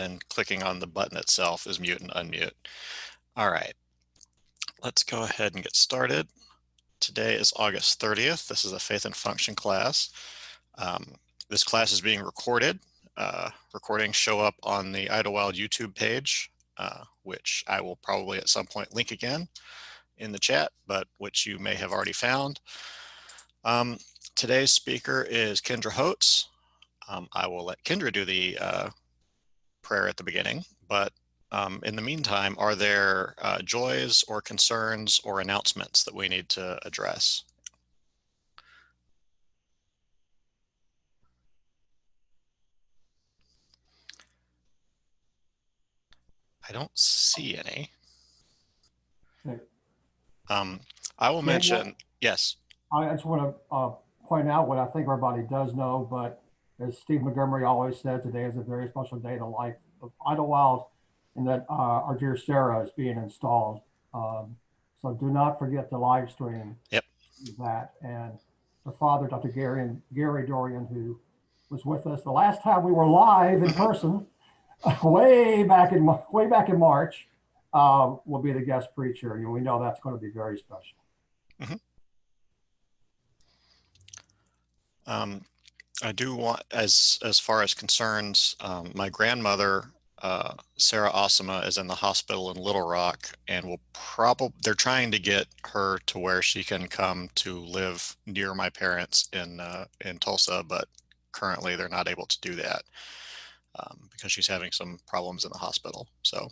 and clicking on the button itself is mute and unmute. All right, let's go ahead and get started. Today is August 30th. This is a Faith and Function class. This class is being recorded. Recordings show up on the Idlewild YouTube page, which I will probably at some point link again in the chat, but which you may have already found. Today's speaker is Kendra Hotz. I will let Kendra do the prayer at the beginning, but in the meantime, are there joys or concerns or announcements that we need to address? I don't see any. Okay. I will Daniel, mention, yes. I just want to point out what I think everybody does know, but as Steve Montgomery always said, today is a very special day in the life of Idlewild, and that our dear Sarah is being installed. So do not forget to live stream Yep. that. And her father, Dr. Gary Dorian, who was with us the last time we were live in person, way back in March, will be the guest preacher. And we know that's going to be very special. I do want, as far as concerns, my grandmother, Sarah Osama, is in the hospital in Little Rock, and they're trying to get her to where she can come to live near my parents in Tulsa, but currently they're not able to do that because she's having some problems in the hospital. So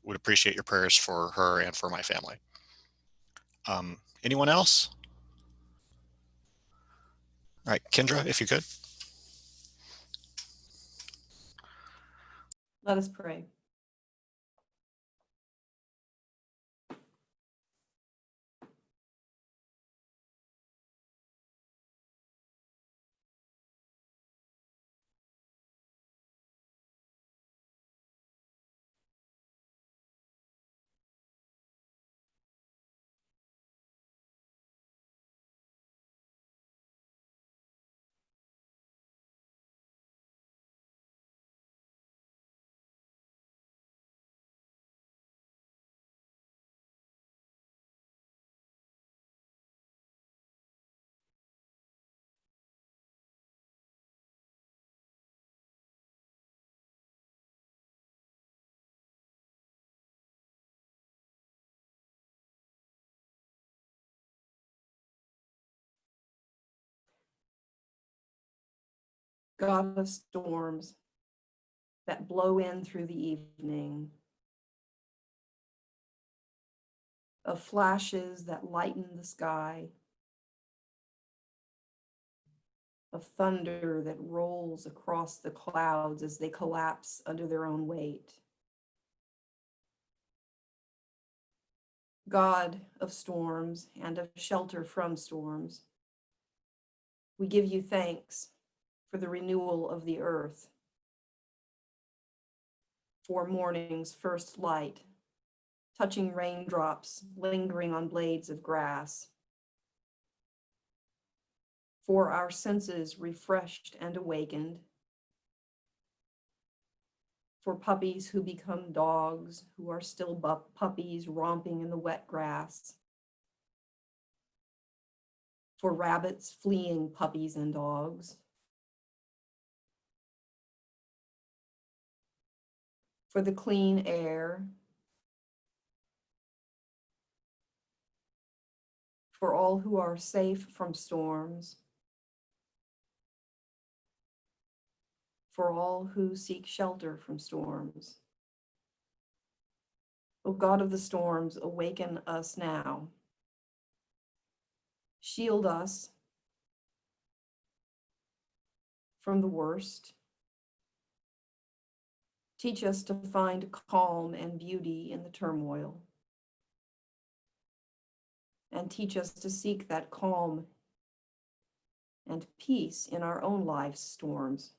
would appreciate your prayers for her and for my family. Anyone else? All right, Kendra, if you could. Let us pray. God of storms that blow in through the evening, of flashes that lighten the sky, of thunder that rolls across the clouds as they collapse under their own weight. God of storms and of shelter from storms, we give you thanks for the renewal of the earth, for morning's first light, touching raindrops lingering on blades of grass, for our senses refreshed and awakened, for puppies who become dogs, who are still puppies romping in the wet grass, for rabbits fleeing puppies and dogs, for the clean air, for all who are safe from storms, for all who seek shelter from storms. O God of the storms, awaken us now. Shield us from the worst. Teach us to find calm and beauty in the turmoil. And teach us to seek that calm and peace in our own life's storms.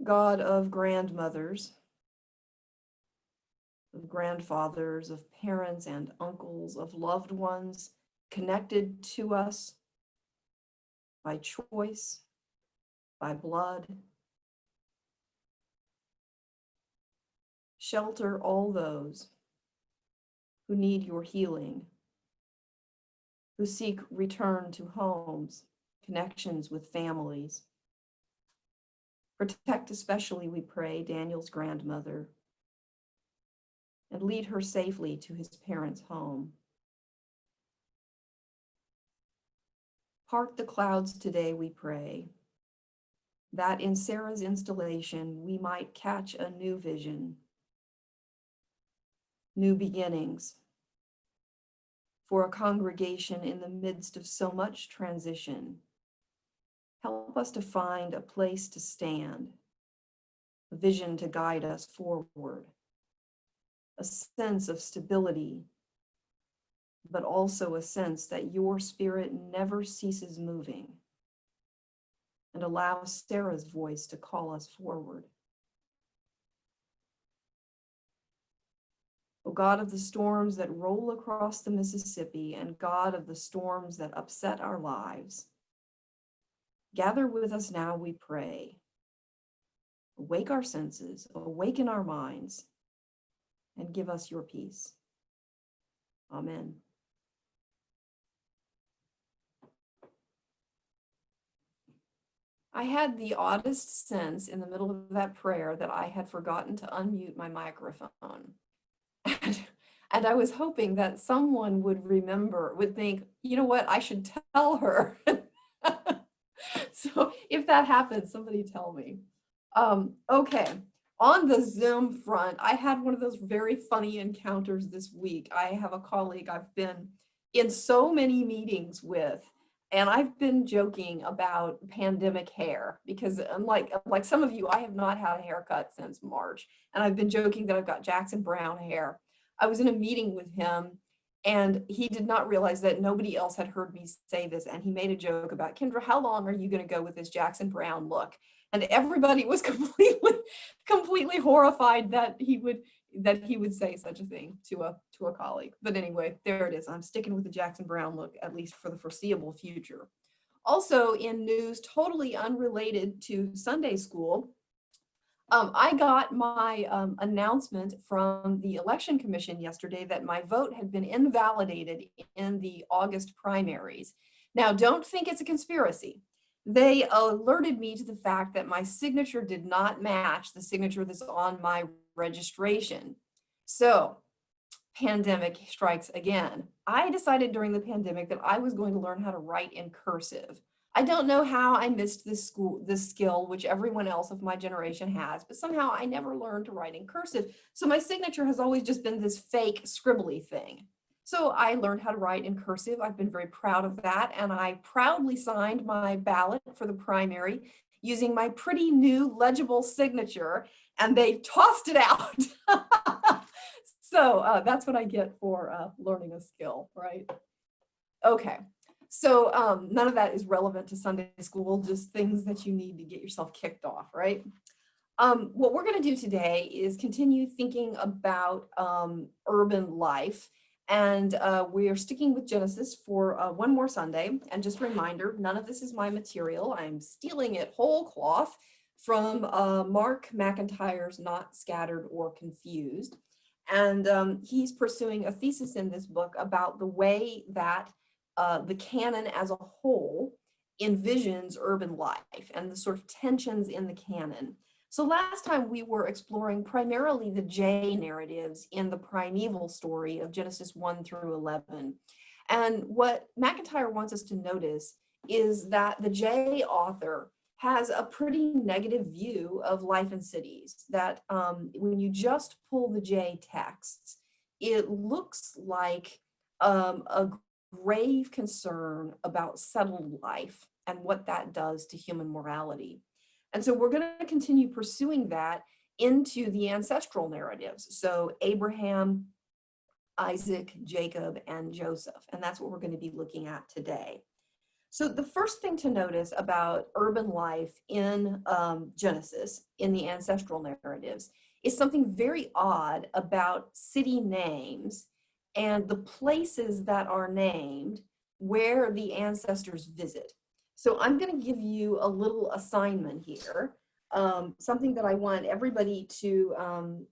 God of grandmothers, of grandfathers, of parents and uncles, of loved ones connected to us by choice, by blood. Shelter all those who need your healing, who seek return to homes, connections with families. Protect especially, we pray, Daniel's grandmother, and lead her safely to his parents' home. Part the clouds today, we pray, that in Sarah's installation we might catch a new vision, new beginnings, for a congregation in the midst of so much transition. Help us to find a place to stand, a vision to guide us forward, a sense of stability, but also a sense that your spirit never ceases moving, and allow Sarah's voice to call us forward. O God of the storms that roll across the Mississippi, and God of the storms that upset our lives, gather with us now, we pray. Awake our senses, awaken our minds, and give us your peace. Amen. I had the oddest sense in the middle of that prayer that I had forgotten to unmute my microphone. And I was hoping that someone would remember, would think, you know what, I should tell her. So if that happens, somebody tell me. Okay, on the Zoom front, I had one of those very funny encounters this week. I have a colleague I've been in so many meetings with, and I've been joking about pandemic hair because unlike some of you, I have not had a haircut since March, and I've been joking that I've got Jackson Brown hair. I was in a meeting with him, and he did not realize that nobody else had heard me say this, and he made a joke about, Kendra, how long are you going to go with this Jackson Brown look? And everybody was completely horrified that he would say such a thing to a colleague. But anyway, there it is. I'm sticking with the Jackson Brown look, at least for the foreseeable future. Also in news totally unrelated to Sunday school, I got my announcement from the Election Commission yesterday that my vote had been invalidated in the August primaries. Now, don't think it's a conspiracy. They alerted me to the fact that my signature did not match the signature that's on my registration. So, pandemic strikes again. I decided during the pandemic that I was going to learn how to write in cursive. I don't know how I missed this skill, which everyone else of my generation has, but somehow I never learned to write in cursive. So my signature has always just been this fake scribbly thing. So I learned how to write in cursive. I've been very proud of that. And I proudly signed my ballot for the primary using my pretty new legible signature, and they tossed it out. So that's what I get for learning a skill, right? Okay. So none of that is relevant to Sunday school, just things that you need to get yourself kicked off, right? What we're going to do today is continue thinking about urban life. And we are sticking with Genesis for one more Sunday. And just a reminder, none of this is my material. I'm stealing it whole cloth from Mark McIntyre's Not Scattered or Confused. And he's pursuing a thesis in this book about the way that the canon as a whole envisions urban life and the sort of tensions in the canon. So last time we were exploring primarily the J narratives in the primeval story of Genesis 1 through 11. And what McIntyre wants us to notice is that the J author has a pretty negative view of life in cities, that when you just pull the J texts, it looks like a grave concern about settled life and what that does to human morality. And so we're going to continue pursuing that into the ancestral narratives. So Abraham, Isaac, Jacob, and Joseph. And that's what we're going to be looking at today. So the first thing to notice about urban life in Genesis, in the ancestral narratives, is something very odd about city names and the places that are named where the ancestors visit. So I'm going to give you a little assignment here, something that I want everybody to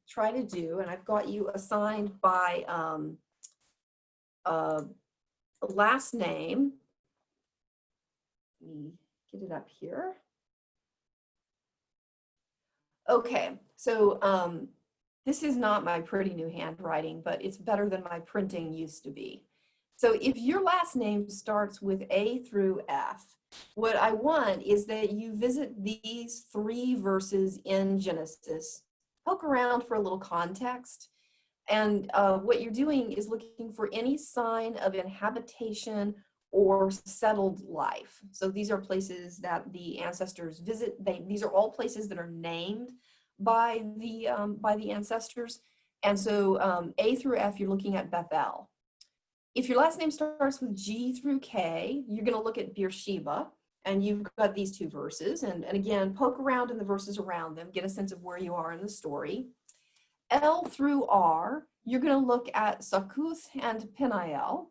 try to do. And I've got you assigned by last name. Let me get it up here. Okay, so this is not my pretty new handwriting, but it's better than my printing used to be. So if your last name starts with A through F, what I want is that you visit these 3 verses in Genesis, poke around for a little context, and what you're doing is looking for any sign of inhabitation or settled life. So these are places that the ancestors visit. These are all places that are named by the ancestors. And so A through F, you're looking at Bethel. If your last name starts with G through K, you're going to look at Beersheba, and you've got these 2 verses. And again, poke around in the verses around them, get a sense of where you are in the story. L through R, you're going to look at Succoth and Peniel.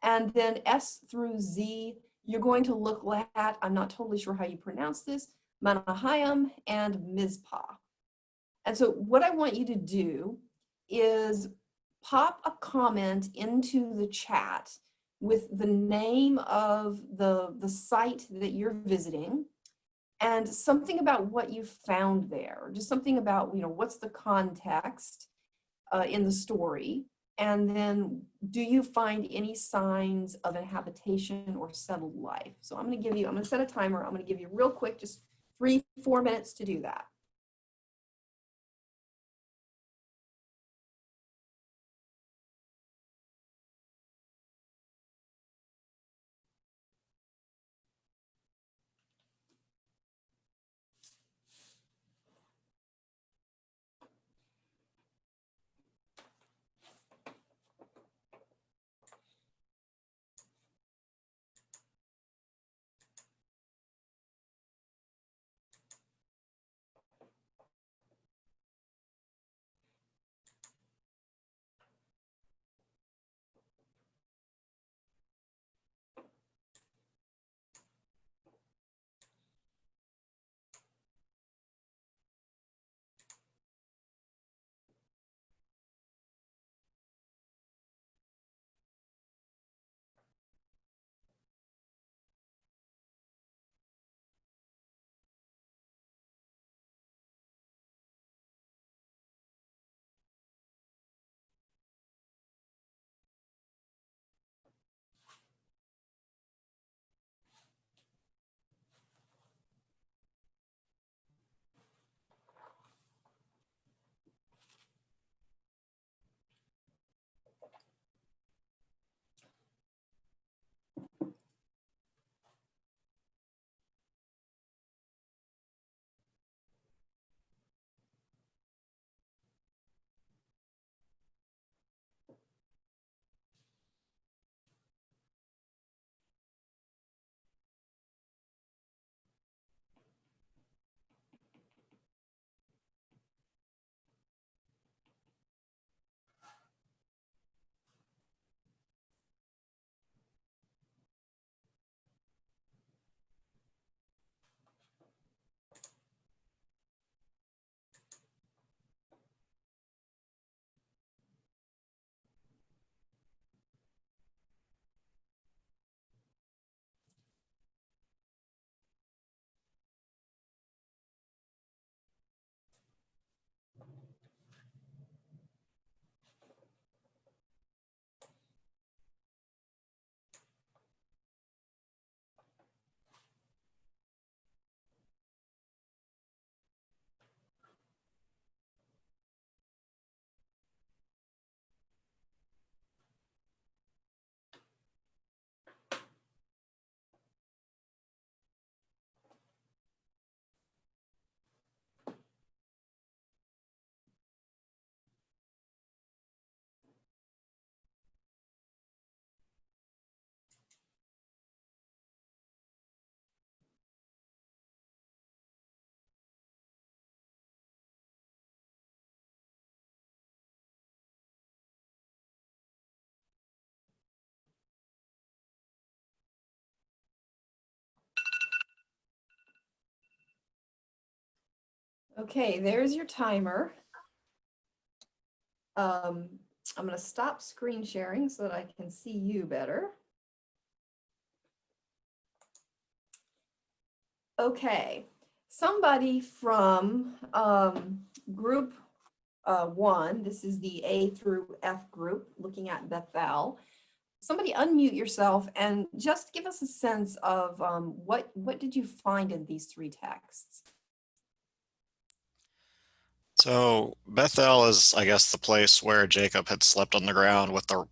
And then S through Z, you're going to look at, I'm not totally sure how you pronounce this, Manahaim and Mizpah. And so what I want you to do is pop a comment into the chat with the name of the site that you're visiting and something about what you found there, just something about, what's the context in the story, and then do you find any signs of inhabitation or settled life? So I'm going to set a timer. I'm going to give you real quick, just 3-4 minutes to do that. Okay, there's your timer. I'm going to stop screen sharing so that I can see you better. Okay, somebody from group 1, this is the A through F group looking at Bethel. Somebody unmute yourself and just give us a sense of what did you find in these 3 texts? So Bethel is, I guess, the place where Jacob had slept on the ground with the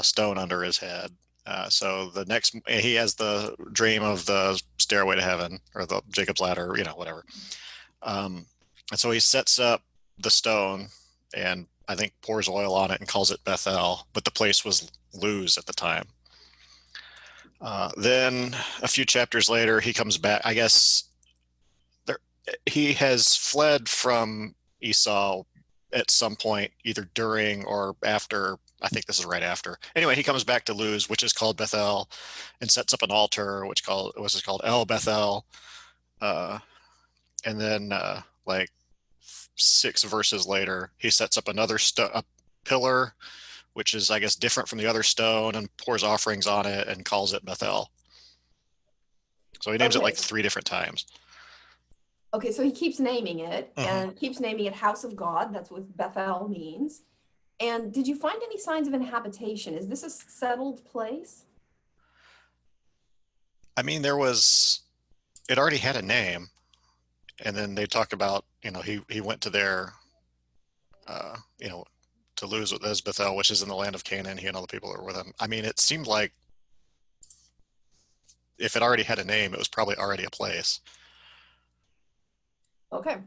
stone under his head. So the next, he has the dream of the stairway to heaven, or the Jacob's ladder, whatever. And so he sets up the stone and I think pours oil on it and calls it Bethel, but the place was Luz at the time. Then a few chapters later, he comes back. I guess there, he has fled from Esau at some point, either during or after. I think this is right after. Anyway, he comes back to Luz, which is called Bethel, and sets up an altar, which was called El Bethel. Uh, and then, like 6 verses later, he sets up another a pillar, which is, I guess, different from the other stone, and pours offerings on it and calls it Bethel. So he names it like Okay. 3 different times. Okay, so he keeps naming it and keeps naming it House of God. That's what Bethel means. And did you find any signs of inhabitation? Is this a settled place? I mean, it already had a name, and then they talk about, he went to their, uh, you know, to Luz with Bethel, which is in the land of Canaan. He and all the people that were with him. I mean, it seemed like if it already had a name, it was probably already a place. Okay,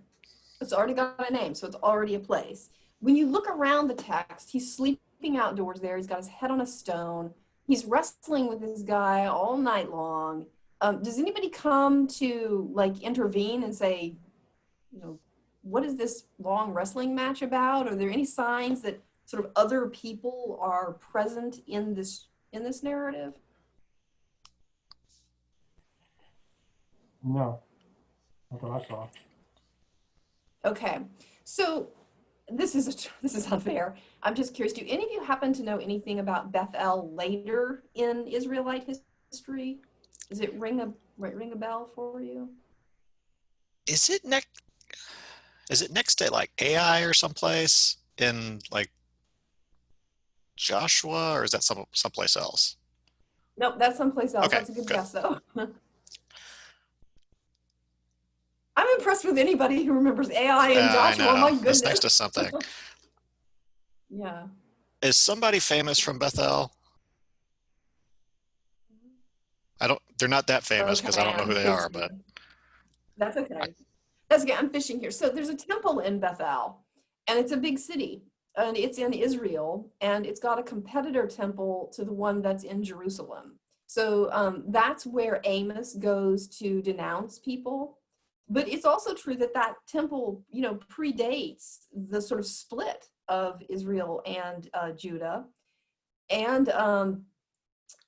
it's already got a name, so it's already a place. When you look around the text, he's sleeping outdoors there. He's got his head on a stone. He's wrestling with this guy all night long. Does anybody come to like intervene and say, what is this long wrestling match about? Are there any signs that sort of other people are present in this narrative? No, not that I saw. Okay, so this is unfair. I'm just curious. Do any of you happen to know anything about Bethel later in Israelite history? Does it ring a bell for you? Is it next? Is it next to like Ai or someplace in like Joshua, or is that someplace else? Nope, that's someplace else. Okay, That's a good good. guess, though. I'm impressed with anybody who remembers AI and I Joshua. know. My It's next to goodness. something. Yeah. Is somebody famous from Bethel? They're not that famous because I Okay, don't know who I'm they are, but fishing. That's I, okay. That's okay. I'm fishing here. So there's a temple in Bethel, and it's a big city, and it's in Israel, and it's got a competitor temple to the one that's in Jerusalem. So that's where Amos goes to denounce people. But it's also true that that temple, predates the sort of split of Israel and Judah, and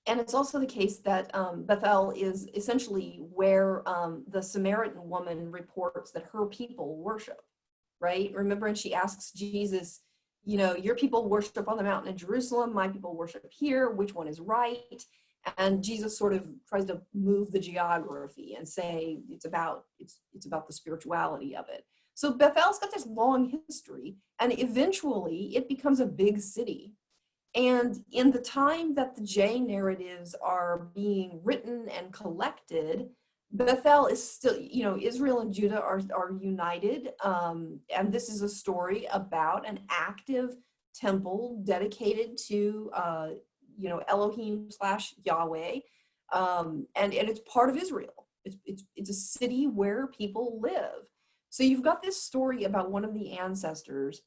it's also the case that Bethel is essentially where the Samaritan woman reports that her people worship, right? Remember, and she asks Jesus, your people worship on the mountain in Jerusalem, my people worship here, which one is right? And Jesus sort of tries to move the geography and say it's about the spirituality of it. So Bethel's got this long history, and eventually it becomes a big city. And in the time that the J narratives are being written and collected, Bethel is still, Israel and Judah are united. And this is a story about an active temple dedicated to, Elohim slash Yahweh. And it's part of Israel. It's a city where people live. So you've got this story about one of the ancestors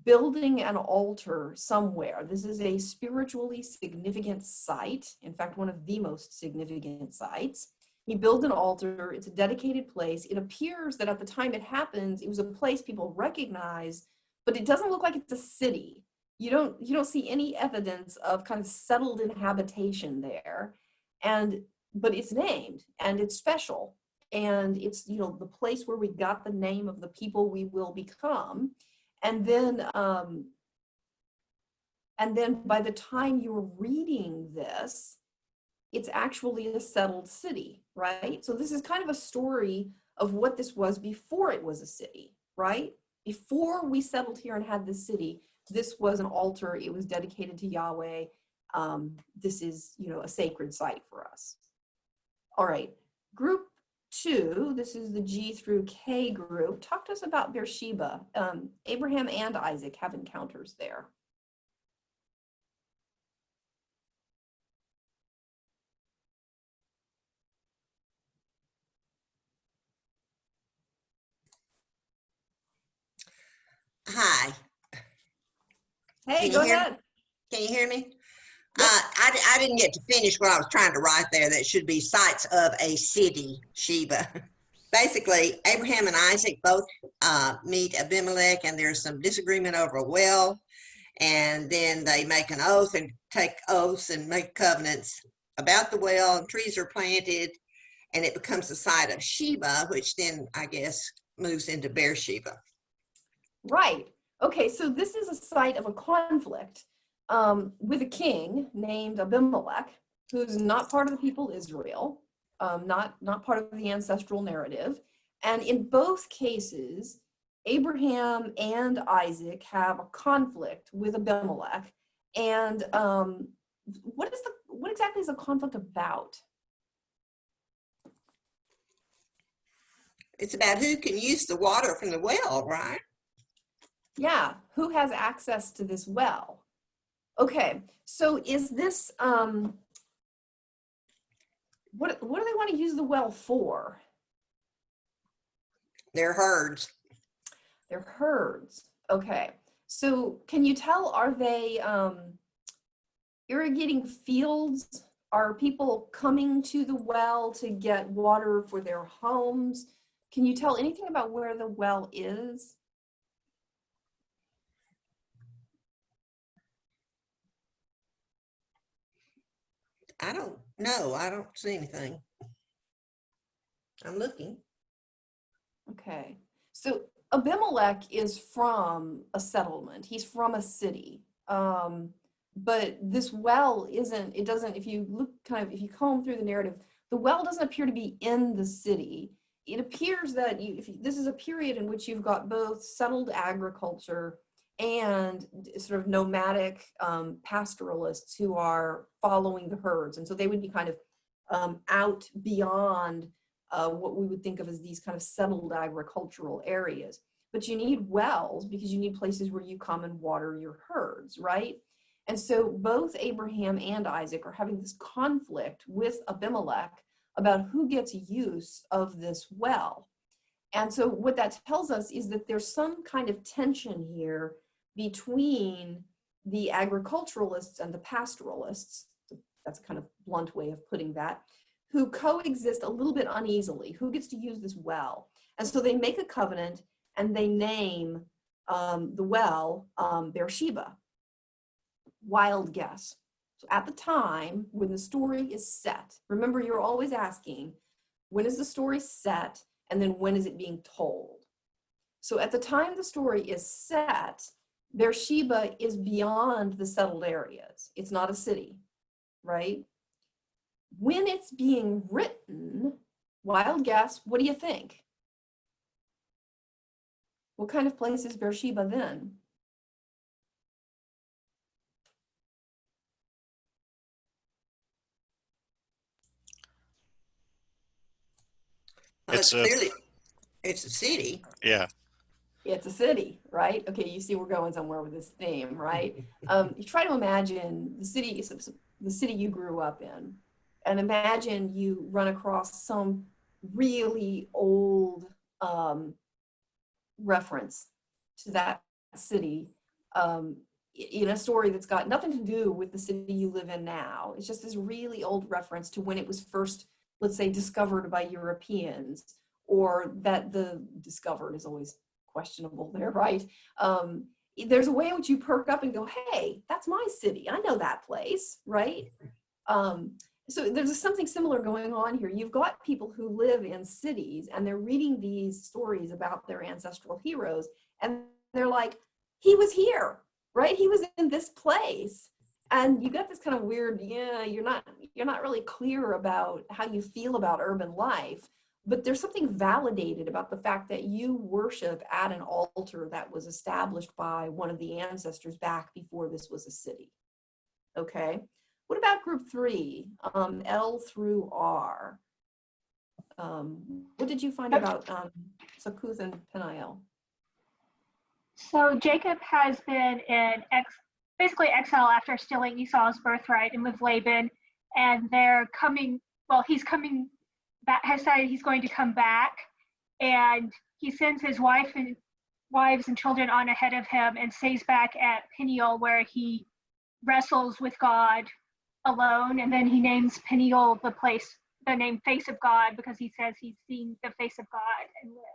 building an altar somewhere. This is a spiritually significant site. In fact, one of the most significant sites. He builds an altar. It's a dedicated place. It appears that at the time it happens, it was a place people recognize, but it doesn't look like it's a city. You don't see any evidence of kind of settled inhabitation there. But it's named and it's special. and it's, you know, the place where we got the name of the people we will become. And then by the time you're reading this, it's actually a settled city, right? So this is kind of a story of what this was before it was a city, right? Before we settled here and had this city, this was an altar. It was dedicated to Yahweh. This is, you know, a sacred site for us. All right, group 2, this is the G through K group. Talk to us about Beersheba. Abraham and Isaac have encounters there. Hi. Hey, go ahead. Can you hear me? Yep. I didn't get to finish what I was trying to write there. That should be sites of a city, Sheba. Basically, Abraham and Isaac both meet Abimelech, and there's some disagreement over a well. And then they make an oath and take oaths and make covenants about the well, and trees are planted, and it becomes the site of Sheba, which then, I guess, moves into Beersheba. Right. Okay, so this is a site of a conflict with a king named Abimelech, who's not part of the people Israel, not part of the ancestral narrative. And in both cases, Abraham and Isaac have a conflict with Abimelech. And what exactly is the conflict about? It's about who can use the water from the well, right? Yeah, who has access to this well? Okay, so is this, what do they want to use the well for? Their herds. Their herds. Okay, so can you tell, are they irrigating fields? Are people coming to the well to get water for their homes? Can you tell anything about where the well is? I don't know. I don't see anything. I'm looking. Okay, so Abimelech is from a settlement. He's from a city. But this well isn't, it doesn't, if you look kind of, if you comb through the narrative, the well doesn't appear to be in the city. It appears that this is a period in which you've got both settled agriculture and sort of nomadic pastoralists who are following the herds. And so they would be kind of out beyond what we would think of as these kind of settled agricultural areas. But you need wells because you need places where you come and water your herds, right? And so both Abraham and Isaac are having this conflict with Abimelech about who gets use of this well. And so what that tells us is that there's some kind of tension here between the agriculturalists and the pastoralists. That's a kind of blunt way of putting that, who coexist a little bit uneasily. Who gets to use this well? And so they make a covenant and they name the well Beersheba. Wild guess. So at the time when the story is set, remember you're always asking, when is the story set? And then when is it being told? So at the time the story is set, Beersheba is beyond the settled areas. It's not a city, right? When it's being written, wild guess, what do you think? What kind of place is Beersheba then? Well, clearly, it's a city. Yeah. It's a city, right? Okay, you see we're going somewhere with this theme, right? You try to imagine the city you grew up in, and imagine you run across some really old reference to that city in a story that's got nothing to do with the city you live in now. It's just this really old reference to when it was first, let's say, discovered by Europeans, or that the discovered is always questionable there, right? There's a way in which you perk up and go, hey, that's my city. I know that place, right? So there's something similar going on here. You've got people who live in cities and they're reading these stories about their ancestral heroes, and they're like, he was here, right? He was in this place. And you got this kind of weird, yeah, you're not really clear about how you feel about urban life, but there's something validated about the fact that you worship at an altar that was established by one of the ancestors back before this was a city. Okay. What about group 3, L through R? What did you find about Sakuth and Peniel? So Jacob has been in basically exile after stealing Esau's birthright and with Laban, and they're coming, well, he's coming back, has decided he's going to come back, and he sends his wives and children on ahead of him and stays back at Peniel where he wrestles with God alone, and then he names Peniel the name Face of God, because he says he's seen the face of God and lived.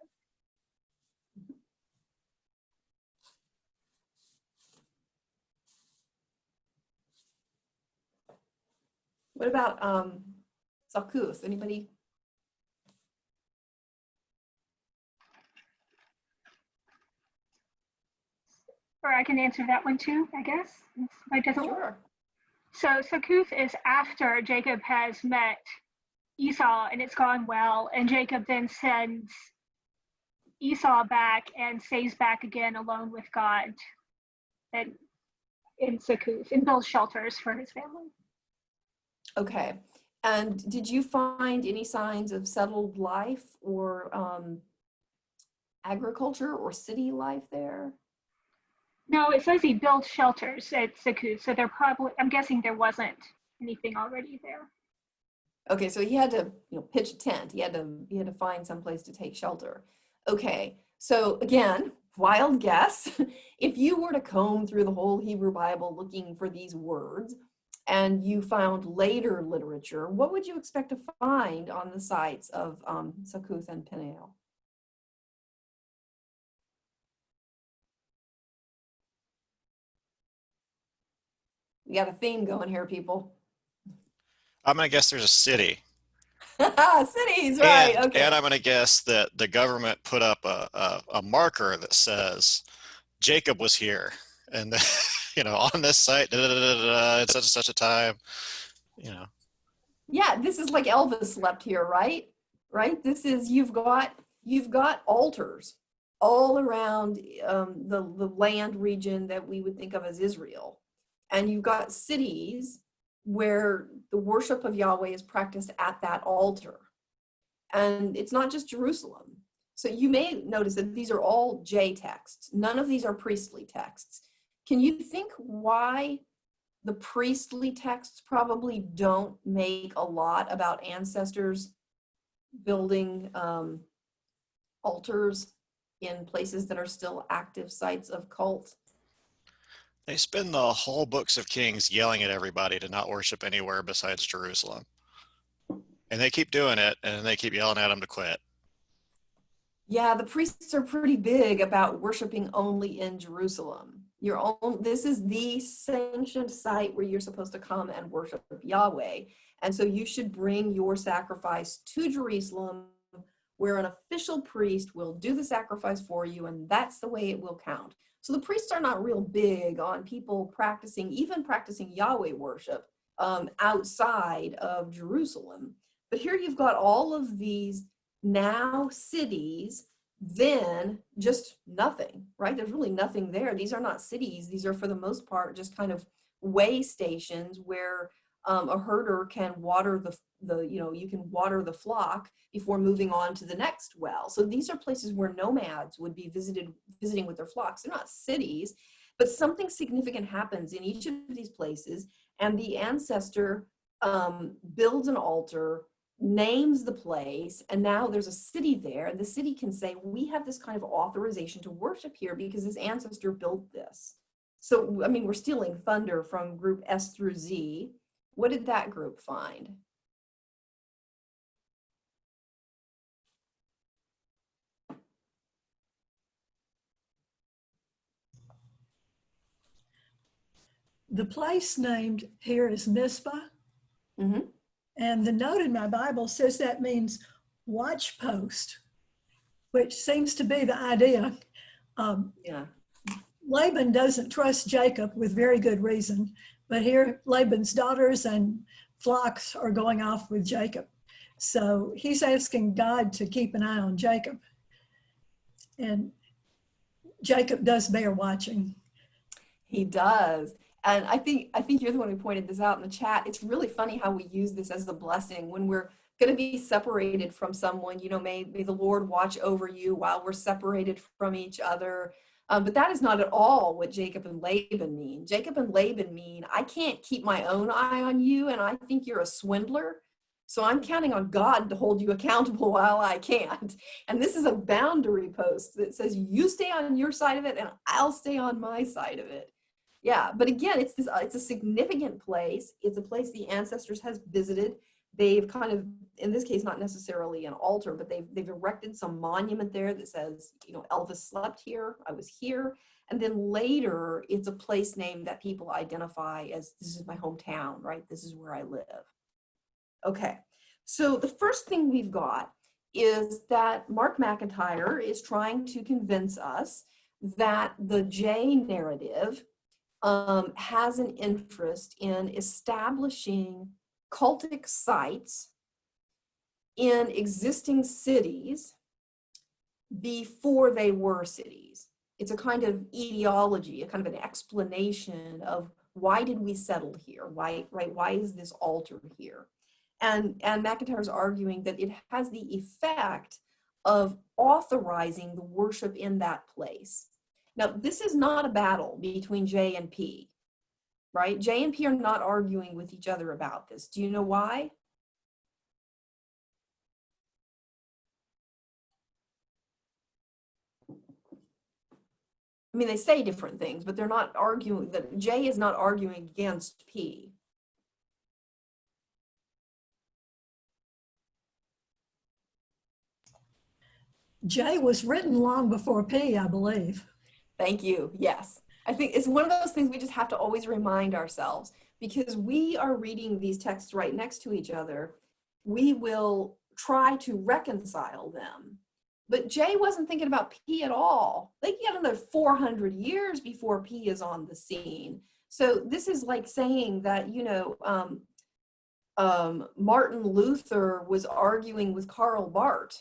What about Sakuth? Anybody? Or I can answer that one too, I guess. If it doesn't work. Sure. So Sakuth is after Jacob has met Esau and it's gone well, and Jacob then sends Esau back and stays back again alone with God and in Sakuth and builds shelters for his family. Okay. And did you find any signs of settled life or agriculture or city life there? No, it says he built shelters at Sakuth, so I'm guessing there wasn't anything already there. Okay, so he had to, pitch a tent. He had to find some place to take shelter. Okay, so again, wild guess. If you were to comb through the whole Hebrew Bible looking for these words, and you found later literature, what would you expect to find on the sites of Sakuth and Peniel? We got a theme going here, people. I'm going to guess there's a city. Cities, right? Okay. And I'm going to guess that the government put up a marker that says Jacob was here, and on this site, at such and such a time, Yeah, this is like Elvis slept here, right? Right. This is you've got altars all around the land region that we would think of as Israel, and you've got cities where the worship of Yahweh is practiced at that altar. And it's not just Jerusalem. So you may notice that these are all J texts. None of these are priestly texts. Can you think why the priestly texts probably don't make a lot about ancestors building altars in places that are still active sites of cult? they spend the whole books of Kings yelling at everybody to not worship anywhere besides Jerusalem. And they keep doing it, and they keep yelling at them to quit. Yeah, the priests are pretty big about worshiping only in Jerusalem. This is the sanctioned site where you're supposed to come and worship Yahweh. And so you should bring your sacrifice to Jerusalem, where an official priest will do the sacrifice for you, and that's the way it will count. So the priests are not real big on people even practicing Yahweh worship outside of Jerusalem. But here you've got all of these now cities, then just nothing, right? There's really nothing there. These are not cities. These are, for the most part, just kind of way stations where a herder can water you can water the flock before moving on to the next well. So these are places where nomads would be visiting with their flocks. They're not cities, but something significant happens in each of these places, and the ancestor builds an altar, names the place, and now there's a city there, and the city can say, we have this kind of authorization to worship here because this ancestor built this. So, I mean, we're stealing thunder from group S through Z. What did that group find? The place named here is Mizpah. Mm-hmm. And the note in my Bible says that means watch post, which seems to be the idea. Yeah. Laban doesn't trust Jacob with very good reason, but here Laban's daughters and flocks are going off with Jacob. So he's asking God to keep an eye on Jacob. And Jacob does bear watching. He does. And I think you're the one who pointed this out in the chat. It's really funny how we use this as a blessing when we're going to be separated from someone. You know, may the Lord watch over you while we're separated from each other. But that is not at all what Jacob and Laban mean. Jacob and Laban mean, I can't keep my own eye on you, and I think you're a swindler. So I'm counting on God to hold you accountable while I can't. And this is a boundary post that says you stay on your side of it and I'll stay on my side of it. Yeah, but again, it's a significant place. It's a place the ancestors has visited. They've kind of, in this case, not necessarily an altar, but they've erected some monument there that says, you know, Elvis slept here, I was here. And then later, it's a place name that people identify as, this is my hometown, right? This is where I live. Okay, so the first thing we've got is that Mark McIntyre is trying to convince us that the J narrative has an interest in establishing cultic sites in existing cities before they were cities. It's a kind of etiology, a kind of an explanation of why did we settle here? Why is this altar here? And McIntyre is arguing that it has the effect of authorizing the worship in that place. Now, this is not a battle between J and P, right? J and P are not arguing with each other about this. Do you know why? I mean, they say different things, but they're not arguing, that J is not arguing against P. J was written long before P, I believe. Thank you. Yes. I think it's one of those things we just have to always remind ourselves, because we are reading these texts right next to each other. We will try to reconcile them. But J wasn't thinking about P at all. They get another 400 years before P is on the scene. So this is like saying that, you know, Martin Luther was arguing with Karl Barth.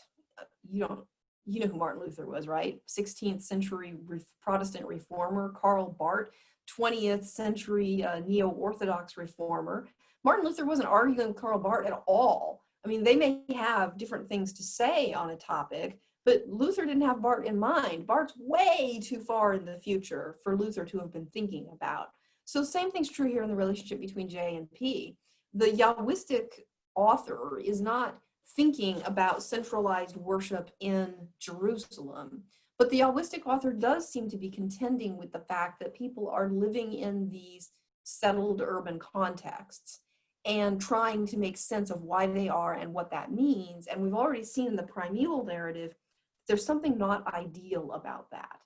You know who Martin Luther was, right? 16th century Protestant reformer, Karl Barth, 20th century neo-Orthodox reformer. Martin Luther wasn't arguing with Karl Barth at all. I mean, they may have different things to say on a topic, but Luther didn't have Barth in mind. Barth's way too far in the future for Luther to have been thinking about. So same thing's true here in the relationship between J and P. The Yahwistic author is not thinking about centralized worship in Jerusalem. But the Yahwistic author does seem to be contending with the fact that people are living in these settled urban contexts and trying to make sense of why they are and what that means. And we've already seen in the primeval narrative, there's something not ideal about that.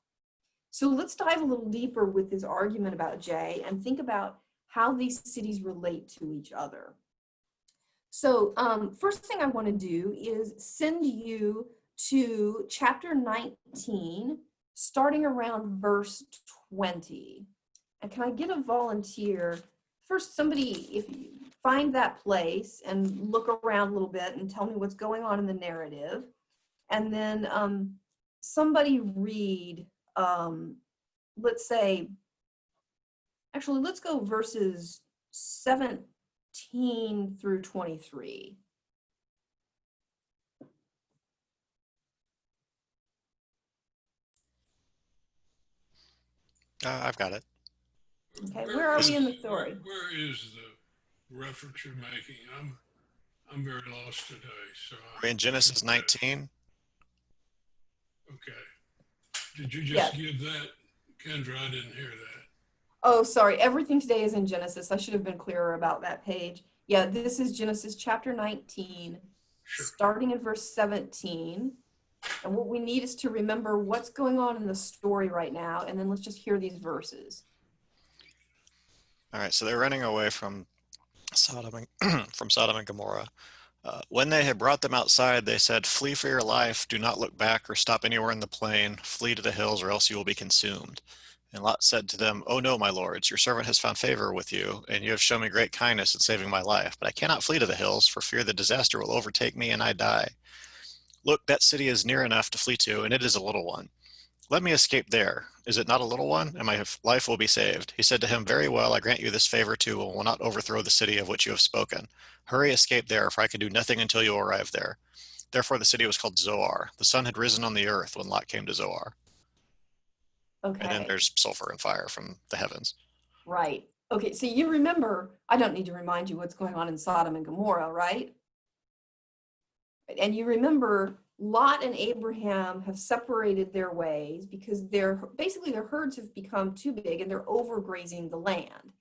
So let's dive a little deeper with this argument about J and think about how these cities relate to each other. So first thing I want to do is send you to chapter 19, starting around verse 20. And can I get a volunteer? First, somebody, if you find that place and look around a little bit and tell me what's going on in the narrative. And then somebody read, let's say, actually, let's go verses 17 through 23. I've got it. Okay, where are we in the story? Where is the reference you're making? I'm very lost today. So We're in Genesis 19. Okay. Did you just give that, Kendra? I didn't hear that. Oh, sorry. Everything today is in Genesis. I should have been clearer about that page. Yeah, this is Genesis chapter 19, starting in verse 17. And what we need is to remember what's going on in the story right now. And then let's just hear these verses. All right, so they're running away from Sodom and from Sodom and Gomorrah. When they had brought them outside, they said, "Flee for your life. Do not look back or stop anywhere in the plain. Flee to the hills, or else you will be consumed." And Lot said to them, "Oh no, my lords, your servant has found favor with you, and you have shown me great kindness in saving my life. But I cannot flee to the hills, for fear the disaster will overtake me and I die. Look, that city is near enough to flee to, and it is a little one. Let me escape there. Is it not a little one? And my life will be saved." He said to him, "Very well, I grant you this favor too, and will not overthrow the city of which you have spoken. Hurry, escape there, for I can do nothing until you arrive there." Therefore the city was called Zoar. The sun had risen on the earth when Lot came to Zoar. And then Okay, there's sulfur and fire from the heavens. right. Okay, so you remember, I don't need to remind you what's going on in Sodom and Gomorrah, right? And you remember Lot and Abraham have separated their ways because basically their herds have become too big and they're overgrazing the land.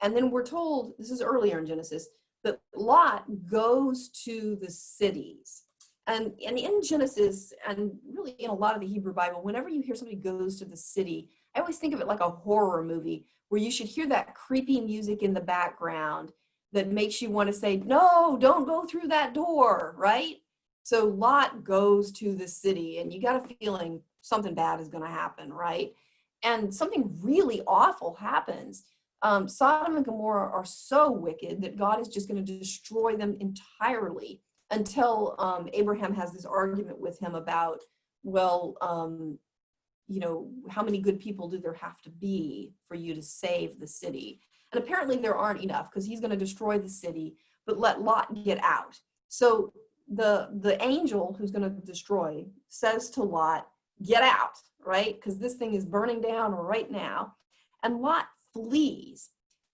And then we're told, this is earlier in Genesis, that Lot goes to the cities. And in Genesis, and really in a lot of the Hebrew Bible, whenever you hear somebody goes to the city, I always think of it like a horror movie where you should hear that creepy music in the background that makes you want to say, no, don't go through that door, right? So Lot goes to the city, and you got a feeling something bad is going to happen, right? And something really awful happens. Sodom and Gomorrah are so wicked that God is just going to destroy them entirely until Abraham has this argument with him about, well, how many good people do there have to be for you to save the city? And apparently there aren't enough, because he's going to destroy the city, but let Lot get out. So the angel who's going to destroy says to Lot, get out, right? Because this thing is burning down right now. And Lot flees,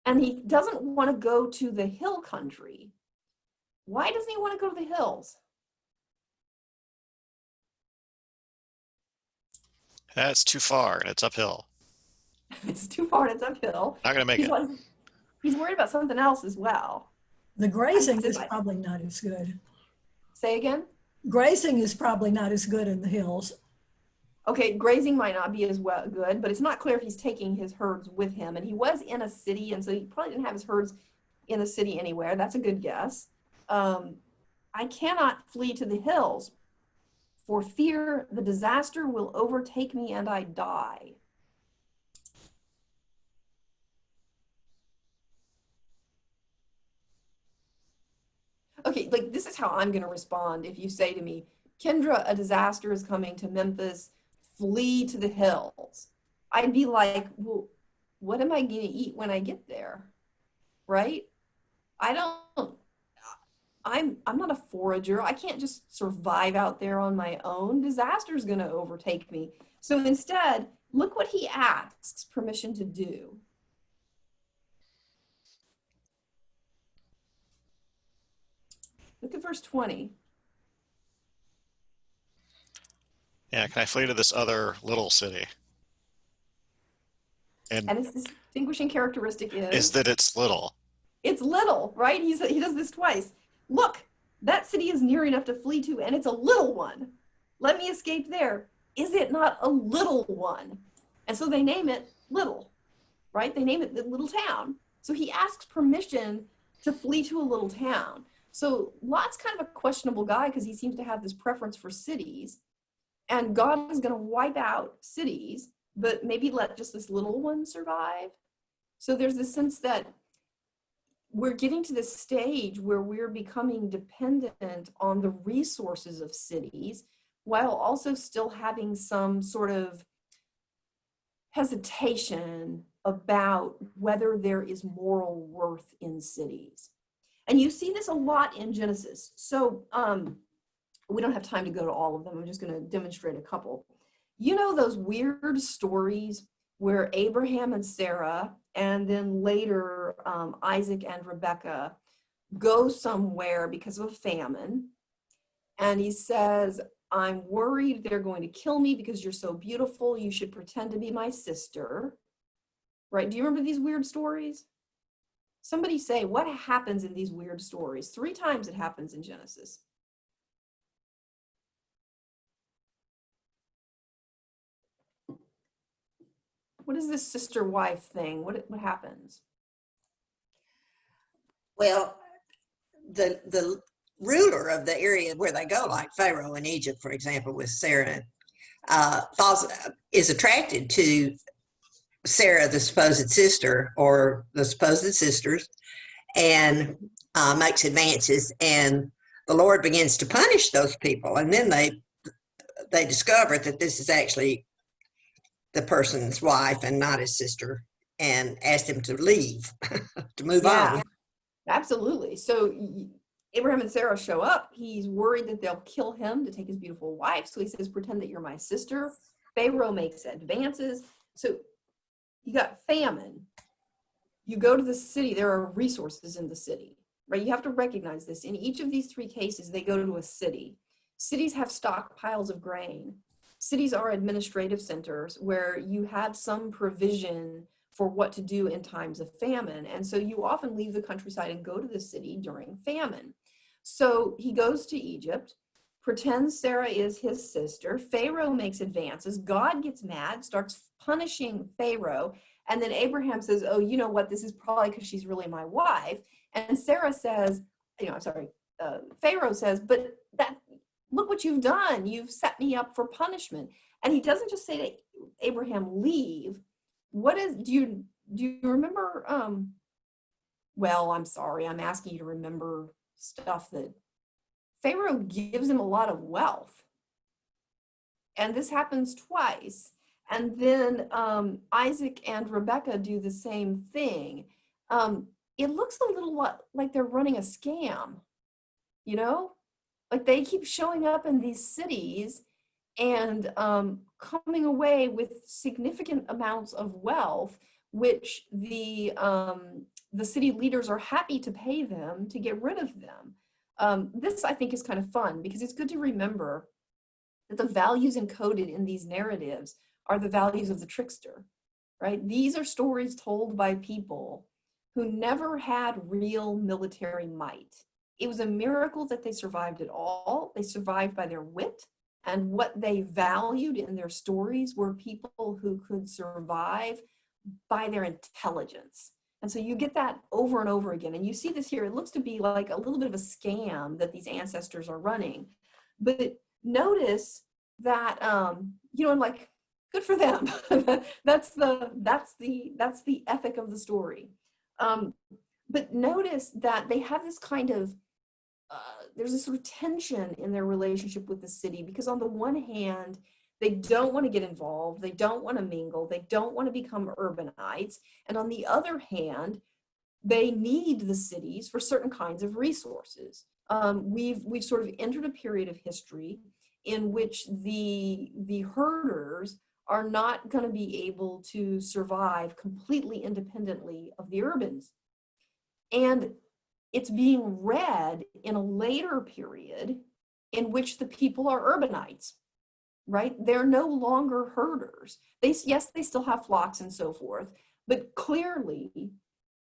and he doesn't want to go to the hill country. Why doesn't he want to go to the hills? That's too far, and it's uphill. It's too far and it's uphill. Not going to make it. He's worried about something else as well. The grazing is probably not as good. Say again? Grazing is probably not as good in the hills. Okay, grazing might not be as good, but it's not clear if he's taking his herds with him. And he was in a city, and so he probably didn't have his herds in the city anywhere. That's a good guess. I cannot flee to the hills for fear the disaster will overtake me and I die. Okay, like this is how I'm going to respond if you say to me, Kendra, a disaster is coming to Memphis, flee to the hills. I'd be like, well, what am I going to eat when I get there? Right? I'm not a forager. I can't just survive out there on my own. Disaster is going to overtake me. So instead, look what he asks permission to do. Look at verse 20. Yeah, can I flee to this other little city? And his distinguishing characteristic is that it's little. It's little, right? He does this twice. Look, that city is near enough to flee to, and it's a little one. Let me escape there. Is it not a little one? And so they name it Little, right? They name it the little town. So he asks permission to flee to a little town. So Lot's kind of a questionable guy because he seems to have this preference for cities. And God is going to wipe out cities, but maybe let just this little one survive. So there's this sense that we're getting to this stage where we're becoming dependent on the resources of cities while also still having some sort of hesitation about whether there is moral worth in cities. And you see this a lot in Genesis. So we don't have time to go to all of them. I'm just going to demonstrate a couple. You know those weird stories where Abraham and Sarah, and then later Isaac and Rebecca, go somewhere because of a famine. And he says, I'm worried they're going to kill me because you're so beautiful. You should pretend to be my sister. Right? Do you remember these weird stories? Somebody say, what happens in these weird stories? 3 times it happens in Genesis. What is this sister-wife thing? What happens? Well, the ruler of the area where they go, like Pharaoh in Egypt, for example, with Sarah, is attracted to Sarah, the supposed sister, or the supposed sisters, and makes advances, and the Lord begins to punish those people, and then they discover that this is actually the person's wife and not his sister, and ask him to leave, to move Yeah, on. absolutely. So Abraham and Sarah show up. He's worried that they'll kill him to take his beautiful wife. So he says, pretend that you're my sister. Pharaoh makes advances. So you got famine. You go to the city, there are resources in the city, right? You have to recognize this. In each of these three cases, they go to a city. Cities have stockpiles of grain. Cities are administrative centers where you have some provision for what to do in times of famine. And so you often leave the countryside and go to the city during famine. So he goes to Egypt, pretends Sarah is his sister. Pharaoh makes advances. God gets mad, starts punishing Pharaoh. And then Abraham says, oh, you know what? This is probably because she's really my wife. And Sarah says, Pharaoh says, but look what you've done. You've set me up for punishment. And he doesn't just say to Abraham, leave. Do you remember? Well, I'm sorry. I'm asking you to remember stuff that Pharaoh gives him a lot of wealth. And this happens twice. And then Isaac and Rebecca do the same thing. It looks a little like they're running a scam, you know? Like they keep showing up in these cities and coming away with significant amounts of wealth, which the city leaders are happy to pay them to get rid of them. This, I think, is kind of fun because it's good to remember that the values encoded in these narratives are the values of the trickster, right? These are stories told by people who never had real military might. It was a miracle that they survived at all. They survived by their wit, and what they valued in their stories were people who could survive by their intelligence. And so you get that over and over again. And you see this here. It looks to be like a little bit of a scam that these ancestors are running. But notice that, and like, good for them. that's the ethic of the story. But notice that they have this kind of, there's this sort of tension in their relationship with the city, because on the one hand, they don't want to get involved, they don't want to mingle, they don't want to become urbanites. And on the other hand, they need the cities for certain kinds of resources. We've sort of entered a period of history in which the herders are not going to be able to survive completely independently of the urbans. And it's being read in a later period in which the people are urbanites, right? They're no longer herders. Yes, they still have flocks and so forth, but clearly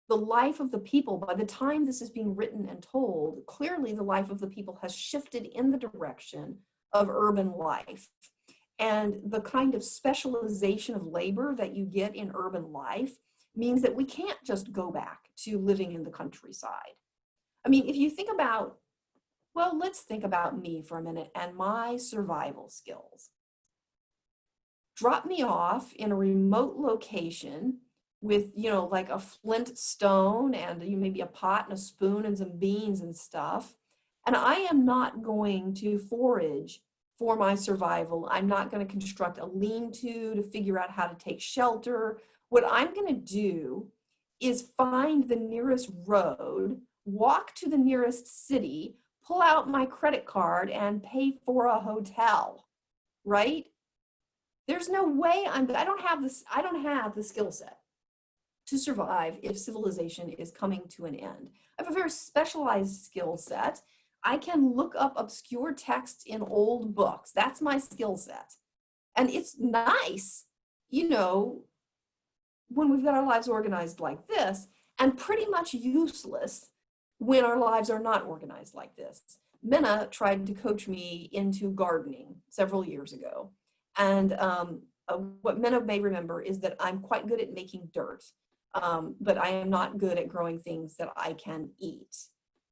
the life of the people, by the time this is being written and told, clearly the life of the people has shifted in the direction of urban life. And the kind of specialization of labor that you get in urban life means that we can't just go back to living in the countryside. I mean, if you think about, well, let's think about me for a minute and my survival skills. Drop me off in a remote location with, like a flint stone and maybe a pot and a spoon and some beans and stuff. And I am not going to forage for my survival. I'm not going to construct a lean-to to figure out how to take shelter. What I'm going to do is find the nearest road, walk to the nearest city, pull out my credit card and pay for a hotel, right? There's no way I don't have the skill set to survive if civilization is coming to an end. I have a very specialized skill set. I can look up obscure texts in old books. That's my skill set. And it's nice, when we've got our lives organized like this, and pretty much useless when our lives are not organized like this. Minna tried to coach me into gardening several years ago. And what Minna may remember is that I'm quite good at making dirt. but I am not good at growing things that I can eat.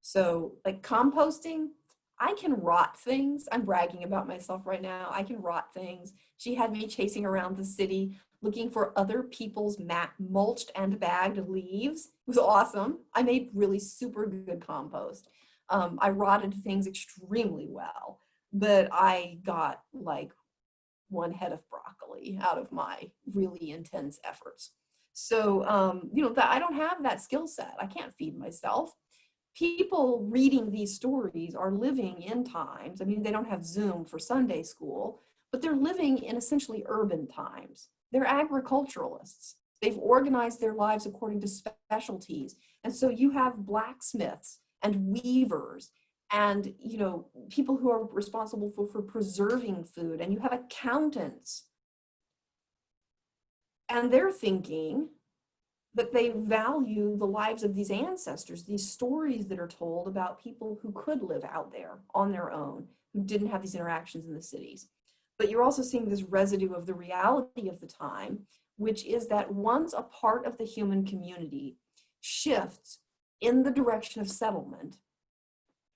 So like composting, I can rot things. I'm bragging about myself right now. I can rot things. She had me chasing around the city looking for other people's mulched and bagged leaves. It was awesome. I made really super good compost. I rotted things extremely well, but I got like one head of broccoli out of my really intense efforts. So, that I don't have that skill set. I can't feed myself. People reading these stories are living in times. I mean, they don't have Zoom for Sunday school, but they're living in essentially urban times. They're agriculturalists. They've organized their lives according to specialties. And so you have blacksmiths and weavers and people who are responsible for preserving food, and you have accountants, and they're thinking that they value the lives of these ancestors, these stories that are told about people who could live out there on their own, who didn't have these interactions in the cities. But you're also seeing this residue of the reality of the time, which is that once a part of the human community shifts in the direction of settlement,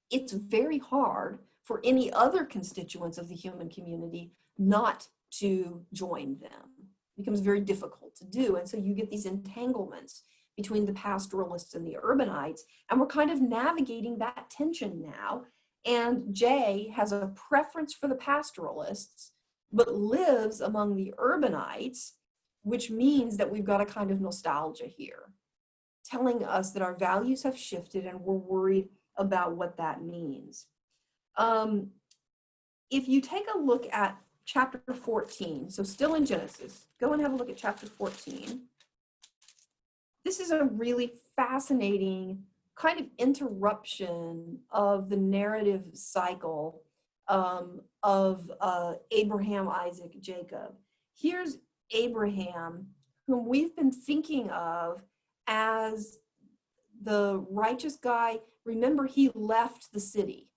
it's very hard for any other constituents of the human community not to join them. It becomes very difficult to do. And so you get these entanglements between the pastoralists and the urbanites, and we're kind of navigating that tension now. And Jay has a preference for the pastoralists, but lives among the urbanites, which means that we've got a kind of nostalgia here, telling us that our values have shifted and we're worried about what that means. If you take a look at chapter 14, so still in Genesis, go and have a look at chapter 14. This is a really fascinating kind of interruption of the narrative cycle of Abraham, Isaac, Jacob. Here's Abraham, whom we've been thinking of as the righteous guy. Remember, he left the city.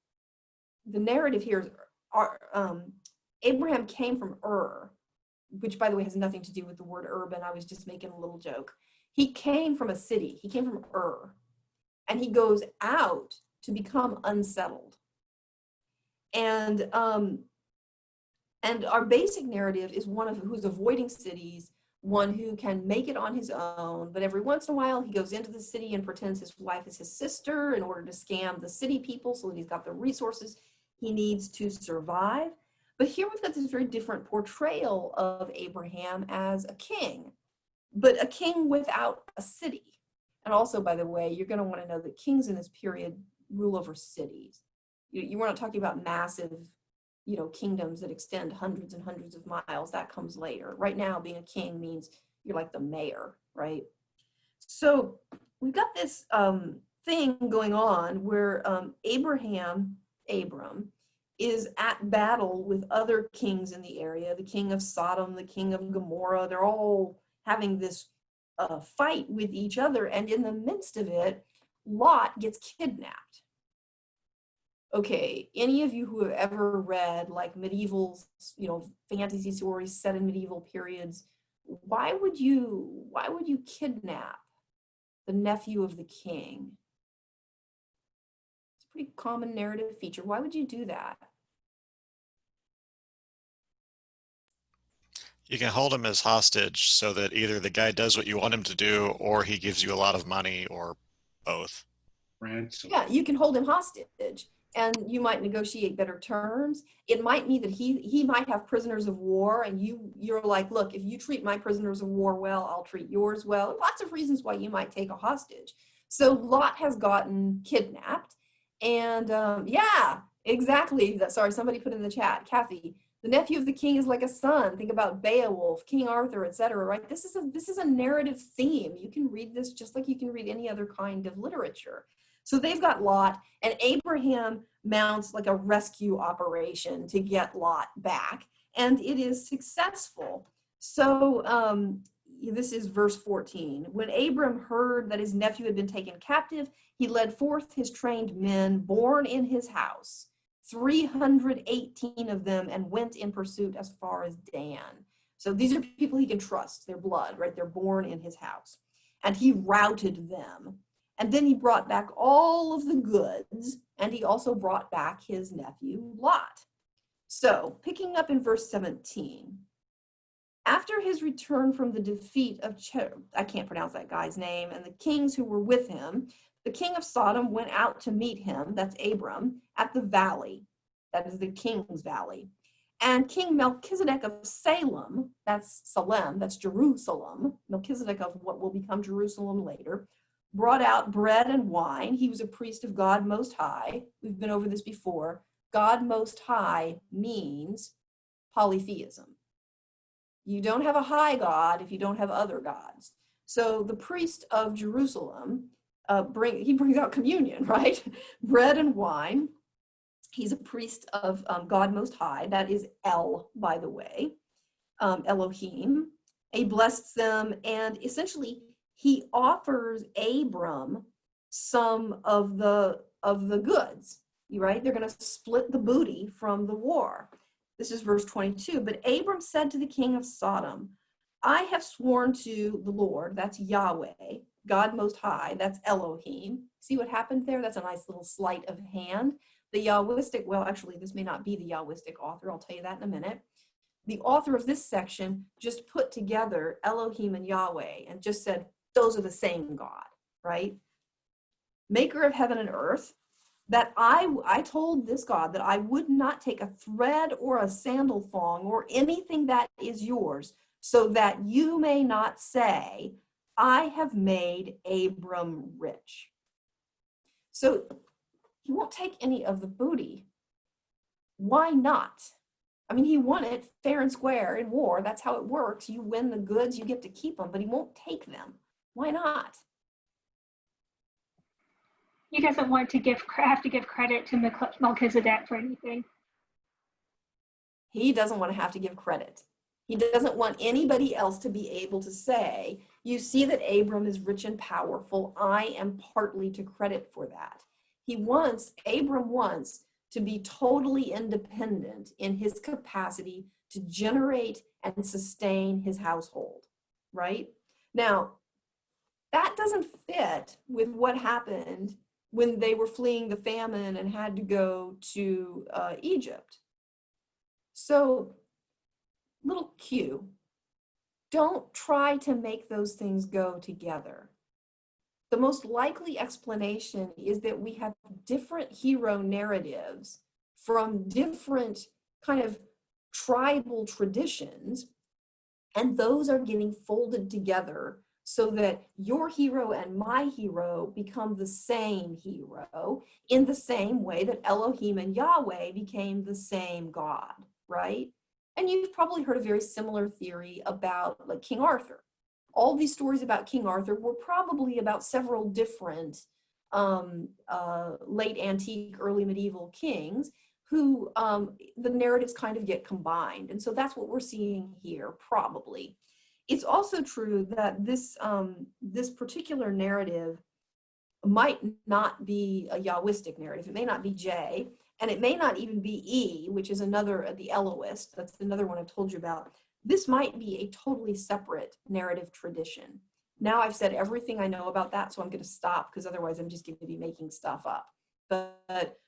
The narrative here is Abraham came from Ur, which by the way has nothing to do with the word urban. I was just making a little joke. He came from a city. He came from Ur, and he goes out to become unsettled. And our basic narrative is one of who's avoiding cities, one who can make it on his own, but every once in a while he goes into the city and pretends his wife is his sister in order to scam the city people so that he's got the resources he needs to survive. But here we've got this very different portrayal of Abraham as a king, but a king without a city. And also, by the way, you're going to want to know that kings in this period rule over cities. You were not talking about massive kingdoms that extend hundreds and hundreds of miles. That comes later. Right now, being a king means you're like the mayor, right? So we've got this thing going on where Abram, is at battle with other kings in the area, the king of Sodom, the king of Gomorrah. They're all having this fight with each other. And in the midst of it, Lot gets kidnapped. Okay, any of you who have ever read like medieval, fantasy stories set in medieval periods, why would you kidnap the nephew of the king? It's a pretty common narrative feature. Why would you do that? You can hold him as hostage so that either the guy does what you want him to do or he gives you a lot of money or both. Ransom. Yeah, you can hold him hostage and you might negotiate better terms. It might mean that he might have prisoners of war and you're like, look, if you treat my prisoners of war well, I'll treat yours well. Lots of reasons why you might take a hostage. So Lot has gotten kidnapped and yeah, exactly. Sorry, somebody put in the chat, Kathy, the nephew of the king is like a son. Think about Beowulf, King Arthur, etc. Right? This is a narrative theme. You can read this just like you can read any other kind of literature. So they've got Lot, and Abraham mounts like a rescue operation to get Lot back, and it is successful. So this is verse 14. When Abram heard that his nephew had been taken captive, he led forth his trained men born in his house, 318 of them, and went in pursuit as far as Dan. So these are people he can trust, their blood, right? They're born in his house. and he routed them. And then he brought back all of the goods, and he also brought back his nephew Lot. So, picking up in verse 17, after his return from the defeat of I can't pronounce that guy's name, and the kings who were with him, the king of Sodom went out to meet him, that's Abram, at the valley, that is the king's valley. And King Melchizedek of Salem, that's Salem, that's Jerusalem, Melchizedek of what will become Jerusalem later, brought out bread and wine. He was a priest of God Most High. We've been over this before. God Most High means polytheism. You don't have a high God if you don't have other gods. So the priest of Jerusalem, he brings out communion, right? Bread and wine. He's a priest of God Most High. That is El, by the way, Elohim. He blesses them, and essentially he offers Abram some of the goods, right? They're going to split the booty from the war. This is verse 22. But Abram said to the king of Sodom, I have sworn to the Lord, that's Yahweh, God Most High, that's Elohim. See what happened there? That's a nice little sleight of hand. The Yahwistic, well, actually, this may not be the Yahwistic author. I'll tell you that in a minute. The author of this section just put together Elohim and Yahweh and just said, those are the same God, right? Maker of heaven and earth, that I told this God that I would not take a thread or a sandal thong or anything that is yours, so that you may not say, I have made Abram rich. So he won't take any of the booty. Why not? I mean, he won it fair and square in war. That's how it works. You win the goods, you get to keep them, but he won't take them. Why not? He doesn't want to have to give credit to Melchizedek for anything. He doesn't want to have to give credit. He doesn't want anybody else to be able to say, you see that Abram is rich and powerful. I am partly to credit for that. Abram wants to be totally independent in his capacity to generate and sustain his household, right? Now, that doesn't fit with what happened when they were fleeing the famine and had to go to Egypt. So, little cue, don't try to make those things go together. The most likely explanation is that we have different hero narratives from different kind of tribal traditions, and those are getting folded together so that your hero and my hero become the same hero in the same way that Elohim and Yahweh became the same God, right? And you've probably heard a very similar theory about like King Arthur. All these stories about King Arthur were probably about several different late antique, early medieval kings who the narratives kind of get combined. And so that's what we're seeing here, probably. It's also true that this particular narrative might not be a Yahwistic narrative. It may not be J, and it may not even be E, which is another, the Elohist. That's another one I told you about. This might be a totally separate narrative tradition. Now I've said everything I know about that, so I'm going to stop because otherwise I'm just going to be making stuff up. But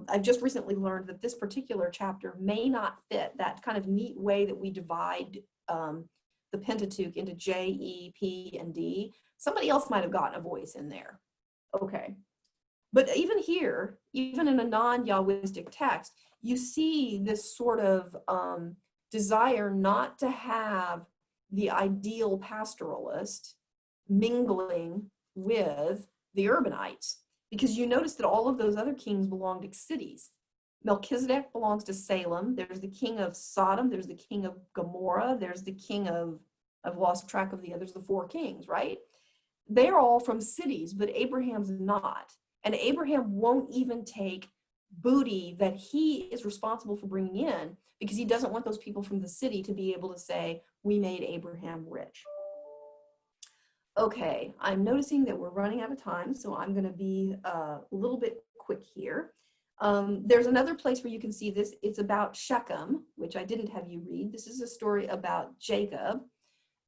I've just recently learned that this particular chapter may not fit that kind of neat way that we divide the Pentateuch into J, E, P, and D. Somebody else might have gotten a voice in there. Okay. But even here, even in a non-Yahwistic text, you see this sort of desire not to have the ideal pastoralist mingling with the urbanites, because you notice that all of those other kings belonged to cities. Melchizedek belongs to Salem. There's the king of Sodom. There's the king of Gomorrah. There's the king of, I've lost track of the others, the four kings, right? They're all from cities, but Abraham's not. And Abraham won't even take booty that he is responsible for bringing in because he doesn't want those people from the city to be able to say, we made Abraham rich. Okay, I'm noticing that we're running out of time, so I'm going to be a little bit quick here. There's another place where you can see this. It's about Shechem, which I didn't have you read. This is a story about Jacob.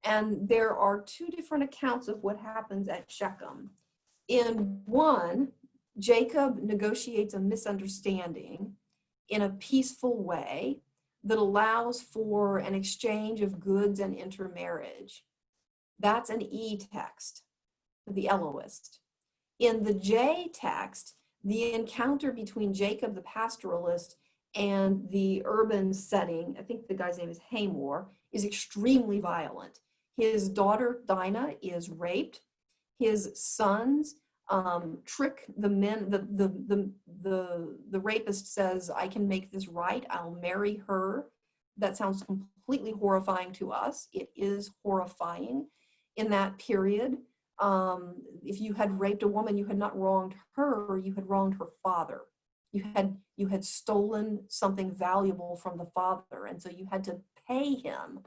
And there are two different accounts of what happens at Shechem. In one, Jacob negotiates a misunderstanding in a peaceful way that allows for an exchange of goods and intermarriage. That's an E text, the Elohist. In the J text, the encounter between Jacob the pastoralist and the urban setting, I think the guy's name is Hamor, is extremely violent. His daughter Dinah is raped. His sons trick the men. The rapist says, "I can make this right. I'll marry her." That sounds completely horrifying to us. It is horrifying. In that period, if you had raped a woman, you had not wronged her, you had wronged her father. You had stolen something valuable from the father, and so you had to pay him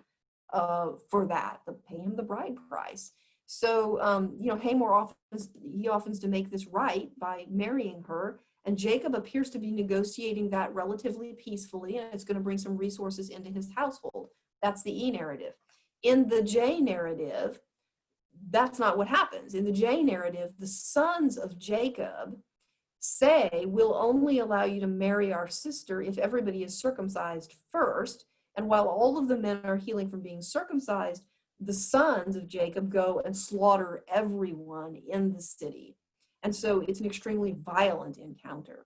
for that, pay him the bride price. So, Hamor offers to make this right by marrying her, and Jacob appears to be negotiating that relatively peacefully, and it's going to bring some resources into his household. That's the E narrative. In the J narrative, that's not what happens. In the J narrative, the sons of Jacob say, "We'll only allow you to marry our sister if everybody is circumcised first." And while all of the men are healing from being circumcised, the sons of Jacob go and slaughter everyone in the city. And so it's an extremely violent encounter.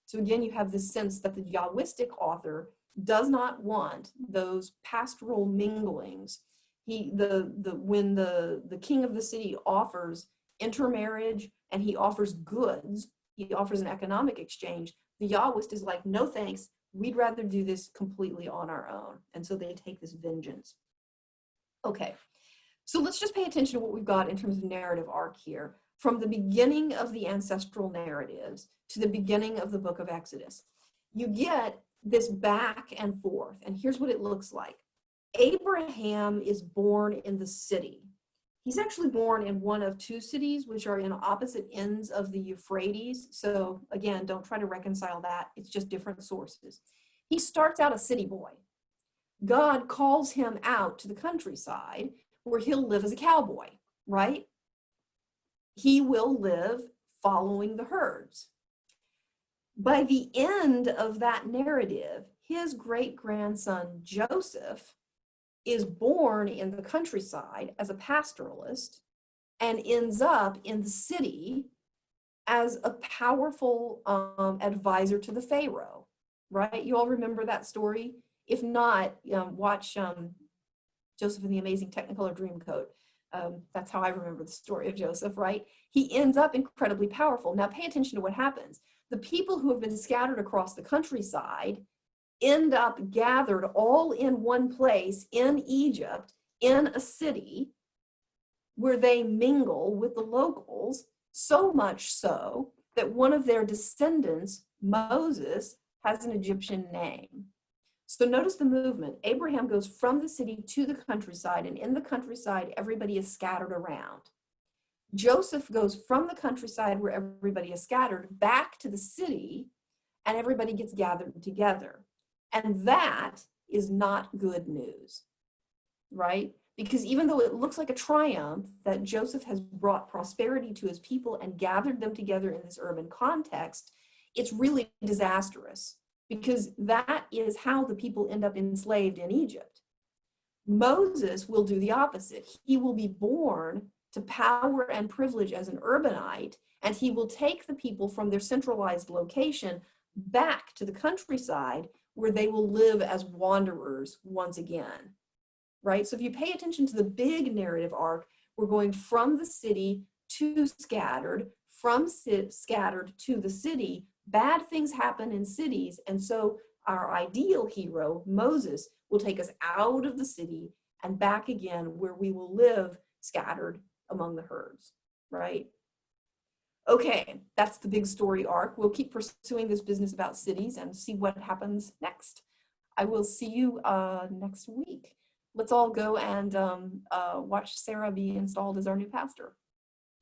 So again, you have this sense that the Yahwistic author does not want those pastoral minglings. When the king of the city offers intermarriage and he offers goods, he offers an economic exchange, the Yahwist is like, "No thanks, we'd rather do this completely on our own." And so they take this vengeance. Okay, so let's just pay attention to what we've got in terms of narrative arc here. From the beginning of the ancestral narratives to the beginning of the book of Exodus, you get this back and forth. And here's what it looks like. Abraham is born in the city. He's actually born in one of two cities, which are in opposite ends of the Euphrates. So again, don't try to reconcile that. It's just different sources. He starts out a city boy. God calls him out to the countryside where he'll live as a cowboy, right? He will live following the herds. By the end of that narrative, his great-grandson Joseph is born in the countryside as a pastoralist and ends up in the city as a powerful advisor to the Pharaoh, right? You all remember that story? If not, watch Joseph and the Amazing Technicolor Dreamcoat. That's how I remember the story of Joseph, right? He ends up incredibly powerful. Now pay attention to what happens. The people who have been scattered across the countryside end up gathered all in one place in Egypt, in a city where they mingle with the locals, so much so that one of their descendants, Moses, has an Egyptian name. So notice the movement. Abraham goes from the city to the countryside, and in the countryside, everybody is scattered around. Joseph goes from the countryside where everybody is scattered back to the city, and everybody gets gathered together. And that is not good news, right? Because even though it looks like a triumph that Joseph has brought prosperity to his people and gathered them together in this urban context, it's really disastrous, because that is how the people end up enslaved in Egypt. Moses will do the opposite. He will be born to power and privilege as an urbanite, and he will take the people from their centralized location back to the countryside where they will live as wanderers once again, right? So if you pay attention to the big narrative arc, we're going from the city to scattered, from scattered to the city. Bad things happen in cities, and so our ideal hero, Moses, will take us out of the city and back again where we will live scattered among the herds, right? Okay, that's the big story arc. We'll keep pursuing this business about cities and see what happens next. I will see you next week. Let's all go and watch Sarah be installed as our new pastor.